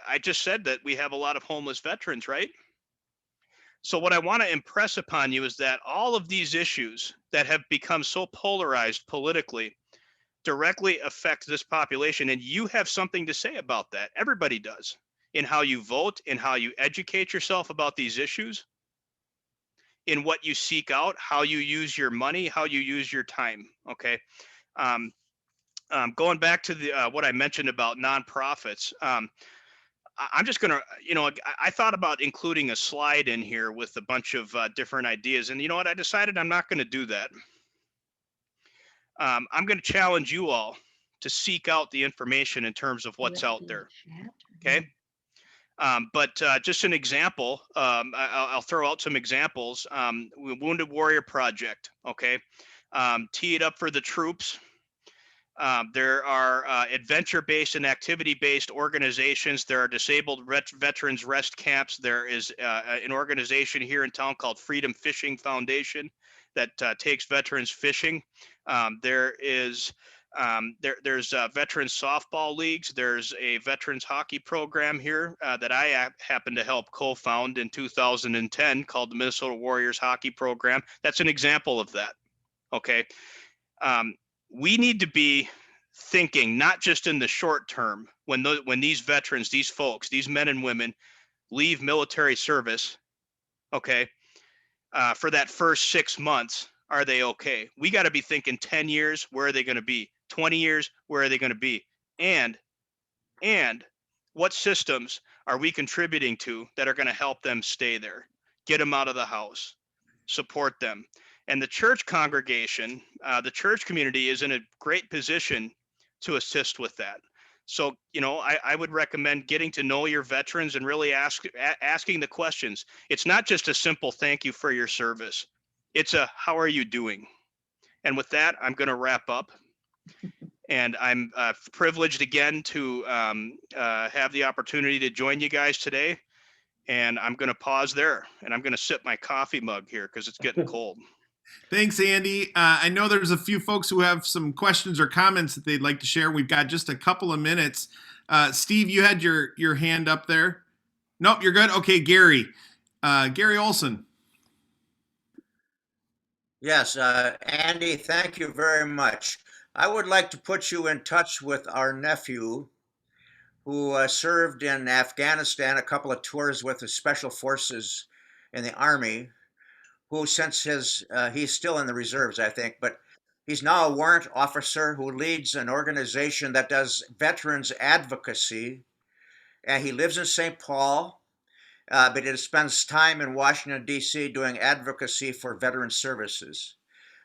I just said that we have a lot of homeless veterans, right? So what I want to impress upon you is that all of these issues that have become so polarized politically directly affect this population, and you have something to say about that. Everybody does, in how you vote, in how you educate yourself about these issues, in what you seek out, how you use your money, how you use your time. Okay. Going back to the what I mentioned about nonprofits, I'm just gonna, I thought about including a slide in here with a bunch of different ideas, and you know what? I decided I'm not going to do that. I'm going to challenge you all to seek out the information in terms of what's out there. Okay. But just an example, I'll throw out some examples. Wounded Warrior Project. Okay. Tee it up for the troops. There are adventure-based and activity-based organizations. There are disabled veterans rest camps. There is an organization here in town called Freedom Fishing Foundation that takes veterans fishing. There's veterans softball leagues. There's a veterans hockey program here that I happen to help co-found in 2010 called the Minnesota Warriors Hockey Program. That's an example of that. Okay. We need to be thinking not just in the short term when these veterans, these folks, these men and women leave military service. Okay. For that first 6 months, are they okay? We got to be thinking 10 years, where are they going to be? 20 years, where are they going to be? And what systems are we contributing to that are going to help them stay there, get them out of the house, support them? And the church congregation, the church community is in a great position to assist with that. So, I would recommend getting to know your veterans and really asking the questions. It's not just a simple thank you for your service. It's a how are you doing? And with that, I'm going to wrap up. And I'm privileged again to have the opportunity to join you guys today. And I'm going to pause there, and I'm going to sip my coffee mug here because it's getting cold. Thanks, Andy. I know there's a few folks who have some questions or comments that they'd like to share. We've got just a couple of minutes. Steve, you had your hand up there. Nope, you're good. Okay, Gary. Gary Olson. Yes, Andy, thank you very much. I would like to put you in touch with our nephew who served in Afghanistan, a couple of tours with the Special Forces in the Army, who since he's still in the reserves, I think, but he's now a warrant officer who leads an organization that does veterans advocacy. And he lives in St. Paul, but he spends time in Washington, D.C. doing advocacy for veteran services.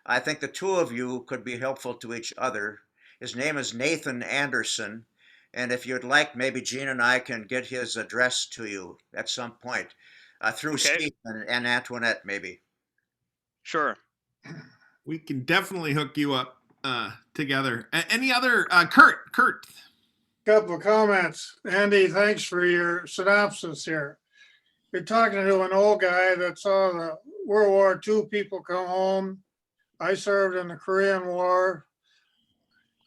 I think the two of you could be helpful to each other. His name is Nathan Anderson. And if you'd like, maybe Gene and I can get his address to you at some point through Steve and Antoinette, maybe. Sure. We can definitely hook you up together. Any other, Kurt? Couple of comments. Andy, thanks for your synopsis here. You're talking to an old guy that saw the World War II people come home. I served in the Korean War.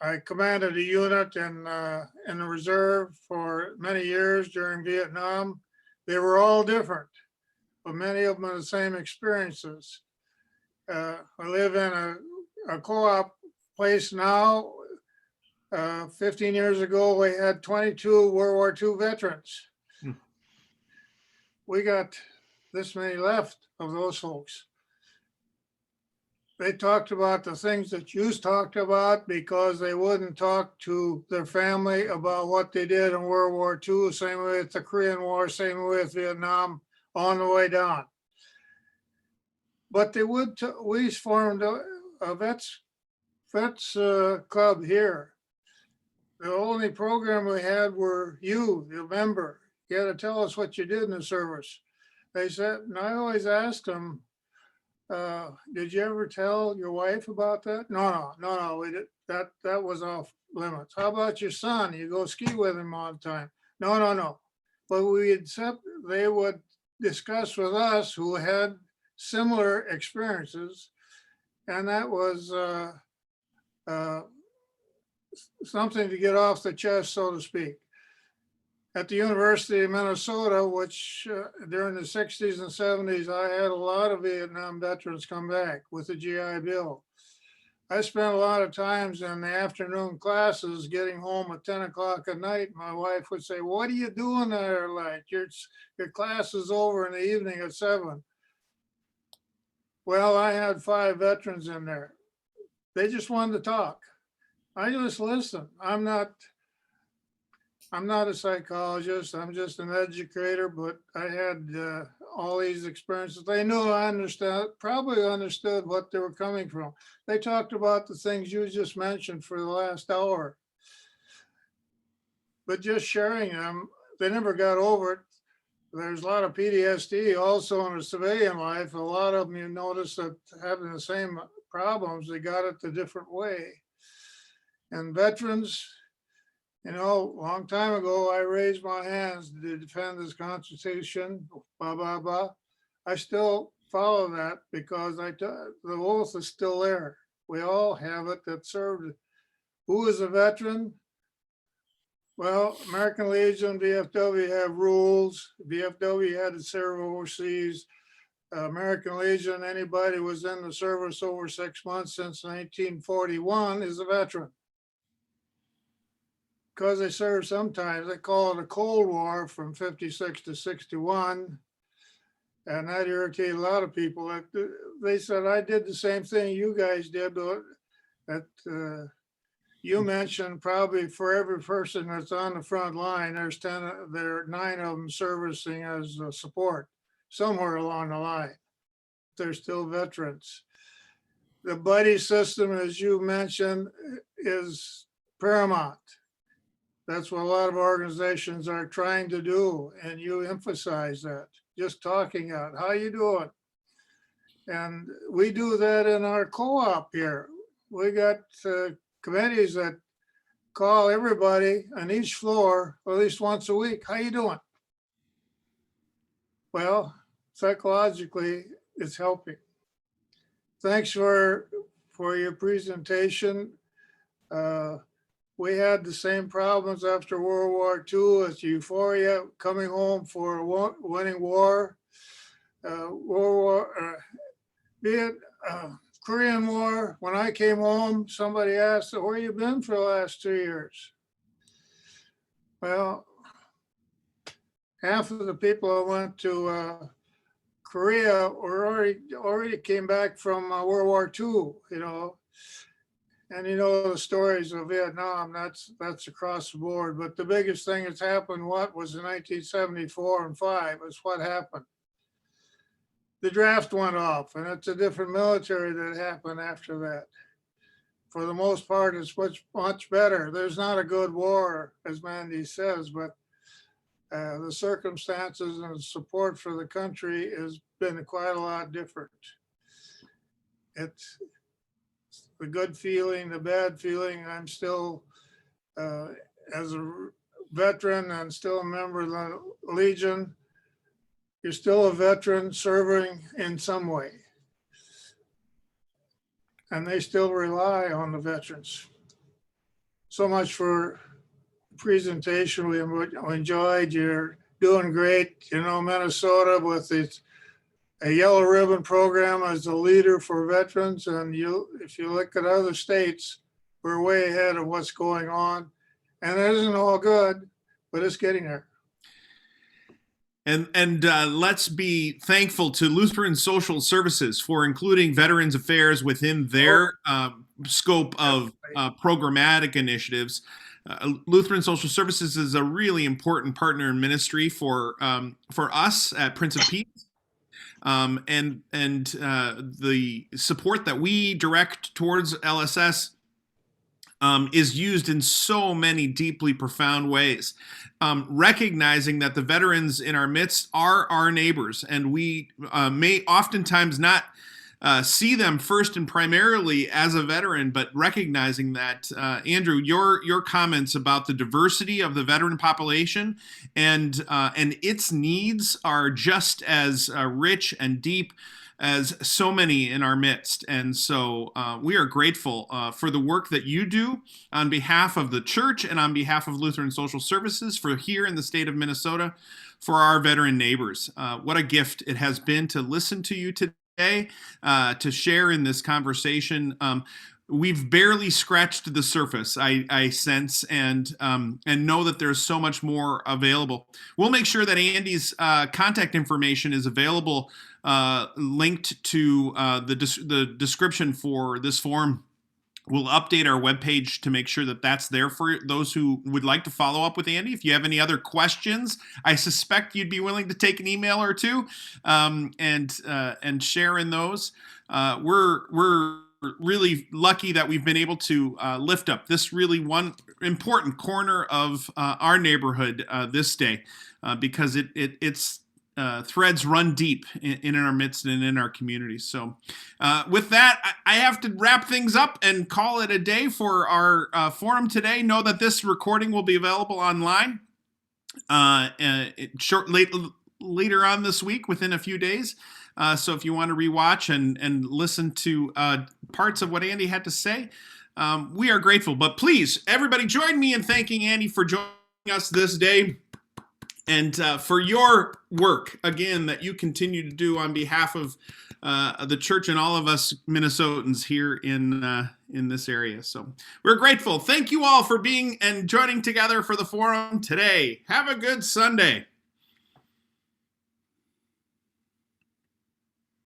I commanded a unit in the reserve for many years during Vietnam. They were all different, but many of them had the same experiences. I live in a co-op place now. 15 years ago, we had 22 World War II veterans. We got this many left of those folks. They talked about the things that you talked about because they wouldn't talk to their family about what they did in World War II, same with the Korean War, same with Vietnam, on the way down. But they would, we formed a vets Vets Club here. The only program we had were you, the member. You had to tell us what you did in the service. They said, and I always asked them, did you ever tell your wife about that? No, we did. That was off limits. How about your son? You go ski with him all the time. No. But they would discuss with us who had similar experiences. And that was something to get off the chest, so to speak. At the University of Minnesota, which during the 60s and 70s, I had a lot of Vietnam veterans come back with the GI Bill. I spent a lot of times in the afternoon classes getting home at 10 o'clock at night. My wife would say, what are you doing there? Like your class is over in the evening at 7. Well, I had 5 veterans in there. They just wanted to talk. I just listened. I'm not a psychologist. I'm just an educator, but I had all these experiences. They knew I probably understood what they were coming from. They talked about the things you just mentioned for the last hour. But just sharing them, they never got over it. There's a lot of PTSD also in the civilian life. A lot of them, you notice that having the same problems, they got it a different way. And veterans, you know, a long time ago, I raised my hands to defend this Constitution, blah, blah, blah. I still follow that because the oath is still there. We all have it that served. Who is a veteran? Well, American Legion, VFW have rules. VFW had to serve overseas. American Legion, anybody was in the service over 6 months since 1941 is a veteran. Because they served sometimes, they call it a Cold War from 56 to 61. And that irritated a lot of people. They said, I did the same thing you guys did, that you mentioned probably for every person that's on the front line, there are 9 of them servicing as support somewhere along the line. They're still veterans. The buddy system, as you mentioned, is paramount. That's what a lot of organizations are trying to do, and you emphasize that. Just talking out, how you doing? And we do that in our co-op here. We got committees that call everybody on each floor at least once a week. How you doing? Well, psychologically, it's helping. Thanks for your presentation. We had the same problems after World War II as euphoria, coming home for a winning war. Korean War, when I came home, somebody asked, where you been for the last 2 years? Well, half of the people that went to Korea were already came back from World War II, you know. And you know the stories of Vietnam, that's across the board. But the biggest thing that's happened, was in 1974 and 5, is what happened. The draft went off, and it's a different military that happened after that. For the most part, it's much better. There's not a good war, as Mandy says, but the circumstances and support for the country has been quite a lot different. It's the good feeling, the bad feeling. I'm still, as a veteran and still a member of the Legion, you're still a veteran serving in some way. And they still rely on the veterans. So much for presentation. We enjoyed. You're doing great. You know, Minnesota with a yellow ribbon program as a leader for veterans. And if you look at other states, we're way ahead of what's going on. And it isn't all good, but it's getting there. And let's be thankful to Lutheran Social Services for including Veterans Affairs within their scope of programmatic initiatives. Lutheran Social Services is a really important partner in ministry for us at Prince of Peace. And the support that we direct towards LSS is used in so many deeply profound ways. Recognizing that the veterans in our midst are our neighbors, and we may oftentimes not see them first and primarily as a veteran, but recognizing that, Andrew, your comments about the diversity of the veteran population and its needs are just as rich and deep as so many in our midst. And so we are grateful for the work that you do on behalf of the church and on behalf of Lutheran Social Services for here in the state of Minnesota for our veteran neighbors. What a gift it has been to listen to you today, to share in this conversation. We've barely scratched the surface, I sense, and know that there's so much more available. We'll make sure that Andy's contact information is available, linked to the description for this forum. We'll update our webpage to make sure that that's there for those who would like to follow up with Andy. If you have any other questions, I suspect you'd be willing to take an email or two and share in those. We're really lucky that we've been able to lift up this really one important corner of our neighborhood this day, because it's threads run deep in our midst and in our community. So with that, I have to wrap things up and call it a day for our forum today. Know that this recording will be available online later on this week, within a few days. So if you want to rewatch and listen to parts of what Andy had to say, we are grateful. But please, everybody, join me in thanking Andy for joining us this day, and for your work, again, that you continue to do on behalf of the church and all of us Minnesotans here in this area. So we're grateful. Thank you all for being and joining together for the forum today. Have a good Sunday.